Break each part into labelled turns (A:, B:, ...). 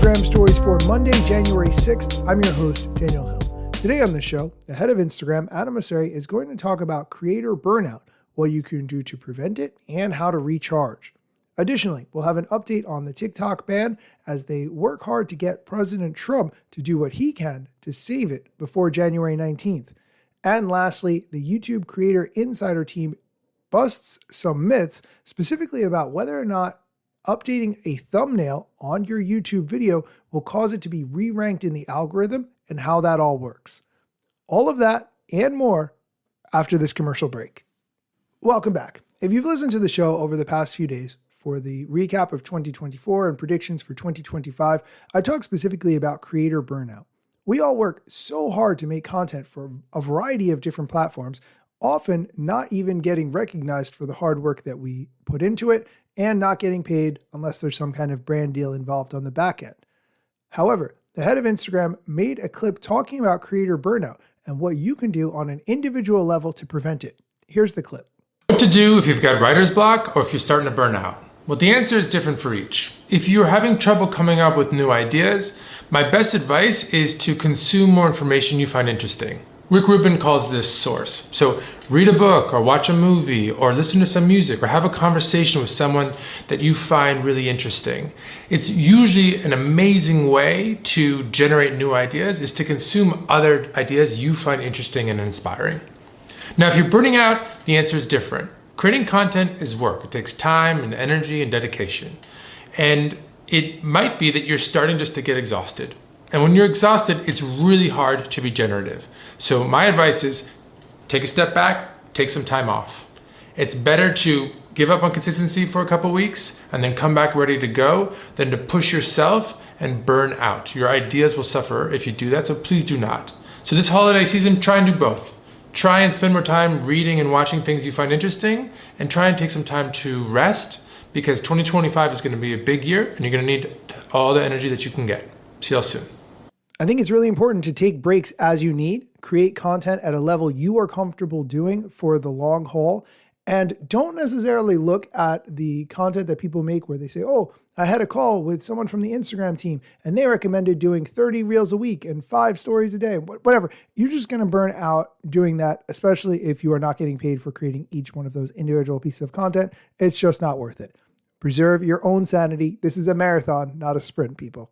A: Instagram stories for Monday, January 6th. I'm your host, Daniel Hill. Today on the show, the head of Instagram, Adam Mosseri, is going to talk about creator burnout, what you can do to prevent it, and how to recharge. Additionally, we'll have an update on the TikTok ban as they work hard to get President Trump to do what he can to save it before January 19th. And lastly, the YouTube Creator Insider team busts some myths, specifically about whether or not updating a thumbnail on your YouTube video will cause it to be re-ranked in the algorithm and how that all works. All of that and more after this commercial break. Welcome back. If you've listened to the show over the past few days, for the recap of 2024 and predictions for 2025, I talk specifically about creator burnout. We all work so hard to make content for a variety of different platforms, often not even getting recognized for the hard work that we put into it and not getting paid unless there's some kind of brand deal involved on the back end. However, the head of Instagram made a clip talking about creator burnout and what you can do on an individual level to prevent it. Here's the clip.
B: What to do if you've got writer's block or if you're starting to burn out? Well, the answer is different for each. If you're having trouble coming up with new ideas, my best advice is to consume more information you find interesting. Rick Rubin calls this source. So read a book or watch a movie or listen to some music or have a conversation with someone that you find really interesting. It's usually an amazing way to generate new ideas is to consume other ideas you find interesting and inspiring. Now, if you're burning out, the answer is different. Creating content is work. It takes time and energy and dedication. And it might be that you're starting just to get exhausted. And when you're exhausted, it's really hard to be generative. So my advice is take a step back, take some time off. It's better to give up on consistency for a couple weeks and then come back ready to go than to push yourself and burn out. Your ideas will suffer if you do that, so please do not. So this holiday season, try and do both. Try and spend more time reading and watching things you find interesting, and try and take some time to rest, because 2025 is going to be a big year and you're going to need all the energy that you can get. See y'all soon.
A: I think it's really important to take breaks as you need, create content at a level you are comfortable doing for the long haul, and don't necessarily look at the content that people make where they say, oh, I had a call with someone from the Instagram team and they recommended doing 30 reels a week and 5 stories a day, whatever. You're just going to burn out doing that, especially if you are not getting paid for creating each one of those individual pieces of content. It's just not worth it. Preserve your own sanity. This is a marathon, not a sprint, people.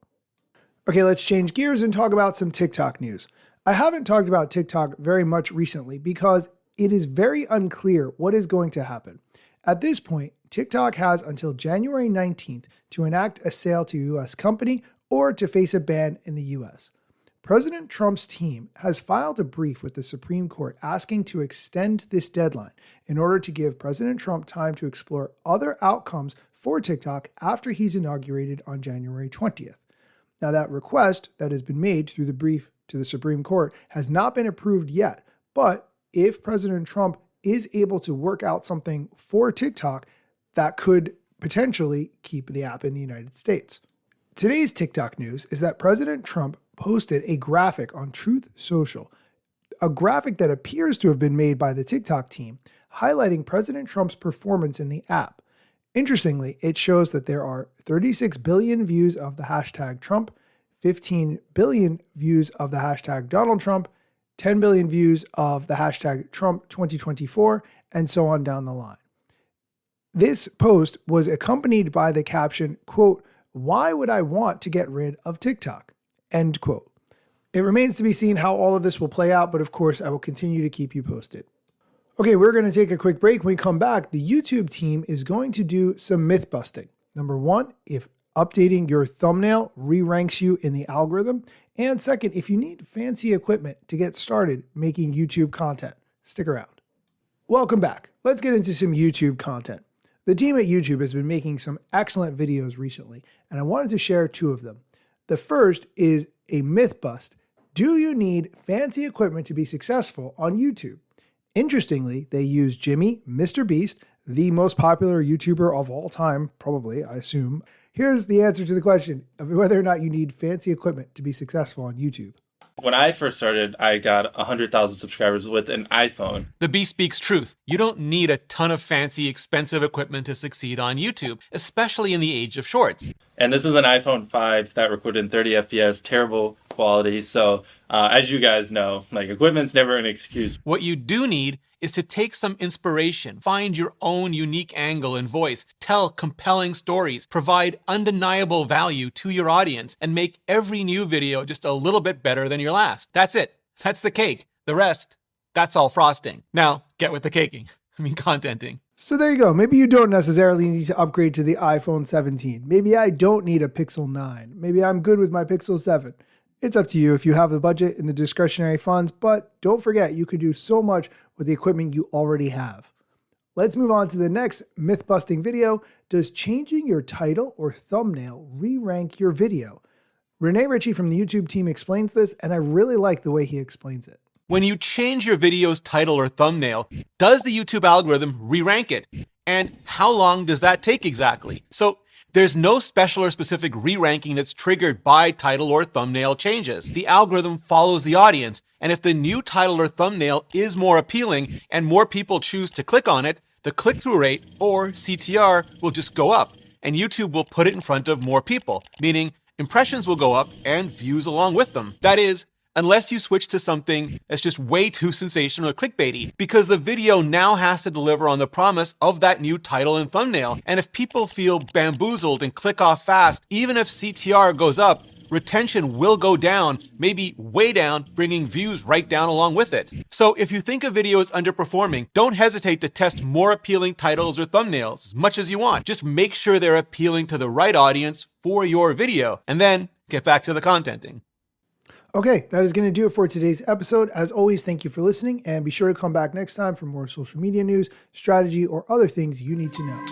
A: Okay, let's change gears and talk about some TikTok news. I haven't talked about TikTok very much recently because it is very unclear what is going to happen. At this point, TikTok has until January 19th to enact a sale to a US company or to face a ban in the US. President Trump's team has filed a brief with the Supreme Court asking to extend this deadline in order to give President Trump time to explore other outcomes for TikTok after he's inaugurated on January 20th. Now, that request that has been made through the brief to the Supreme Court has not been approved yet, but if President Trump is able to work out something for TikTok, that could potentially keep the app in the United States. Today's TikTok news is that President Trump posted a graphic on Truth Social, a graphic that appears to have been made by the TikTok team, highlighting President Trump's performance in the app. Interestingly, it shows that there are 36 billion views of the hashtag Trump, 15 billion views of the hashtag Donald Trump, 10 billion views of the hashtag Trump 2024, and so on down the line. This post was accompanied by the caption, quote, "Why would I want to get rid of TikTok?" End quote. It remains to be seen how all of this will play out, but of course, I will continue to keep you posted. Okay, we're going to take a quick break. When we come back, the YouTube team is going to do some myth busting. Number one, if updating your thumbnail re-ranks you in the algorithm. And second, if you need fancy equipment to get started making YouTube content. Stick around. Welcome back. Let's get into some YouTube content. The team at YouTube has been making some excellent videos recently, and I wanted to share 2 of them. The first is a myth bust. Do you need fancy equipment to be successful on YouTube? Interestingly, they use Jimmy, Mr. Beast, the most popular YouTuber of all time, probably, I assume. Here's the answer to the question of whether or not you need fancy equipment to be successful on YouTube.
C: When I first started, I got 100,000 subscribers with an iPhone.
D: The B speaks truth. You don't need a ton of fancy, expensive equipment to succeed on YouTube, especially in the age of shorts.
C: And this is an iPhone 5 that recorded in 30 FPS, terrible quality. So as you guys know, like, equipment's never an excuse.
D: What you do need is to take some inspiration, find your own unique angle and voice, tell compelling stories, provide undeniable value to your audience, and make every new video just a little bit better than your last. That's it. That's the cake. The rest, that's all frosting. Now, get with the caking. Contenting.
A: So there you go. Maybe you don't necessarily need to upgrade to the iPhone 17. Maybe I don't need a Pixel 9. Maybe I'm good with my Pixel 7. It's up to you if you have the budget and the discretionary funds, but don't forget you can do so much with the equipment you already have. Let's move on to the next myth-busting video. Does changing your title or thumbnail re-rank your video? Renee Ritchie from the YouTube team explains this, and I really like the way he explains it.
D: When you change your video's title or thumbnail, does the YouTube algorithm re-rank it? And how long does that take exactly? So there's no special or specific re-ranking that's triggered by title or thumbnail changes. The algorithm follows the audience, and if the new title or thumbnail is more appealing and more people choose to click on it, the click-through rate, or CTR, will just go up, and YouTube will put it in front of more people, meaning impressions will go up and views along with them. That is, unless you switch to something that's just way too sensational or clickbaity, because the video now has to deliver on the promise of that new title and thumbnail. And if people feel bamboozled and click off fast, even if CTR goes up, retention will go down, maybe way down, bringing views right down along with it. So if you think a video is underperforming, don't hesitate to test more appealing titles or thumbnails as much as you want. Just make sure they're appealing to the right audience for your video, and then get back to the contenting.
A: Okay, that is going to do it for today's episode. As always, thank you for listening, and be sure to come back next time for more social media news, strategy, or other things you need to know.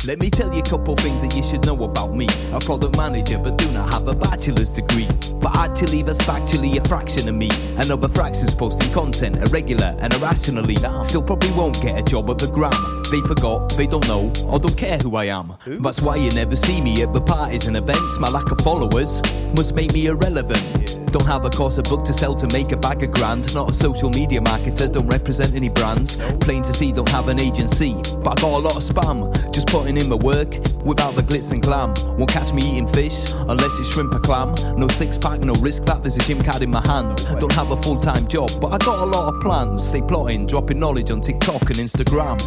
E: Let me tell you a couple things that you should know about me. A product manager but do not have a bachelor's degree. But actually that's factually a fraction of me. Another fraction's posting content irregular and irrationally. Still probably won't get a job at the Gram. They forgot, they don't know, or don't care who I am. That's why you never see me at the parties and events. My lack of followers must make me irrelevant. Don't have a course, a book to sell to make a bag of grand. Not a social media marketer, don't represent any brands. Plain to see, don't have an agency, but I got a lot of spam. Just putting in my work without the glitz and glam. Won't catch me eating fish unless it's shrimp or clam. No six pack, no risk that, there's a gym card in my hand. Don't have a full-time job, but I got a lot of plans. Stay plotting, dropping knowledge on TikTok and Instagram.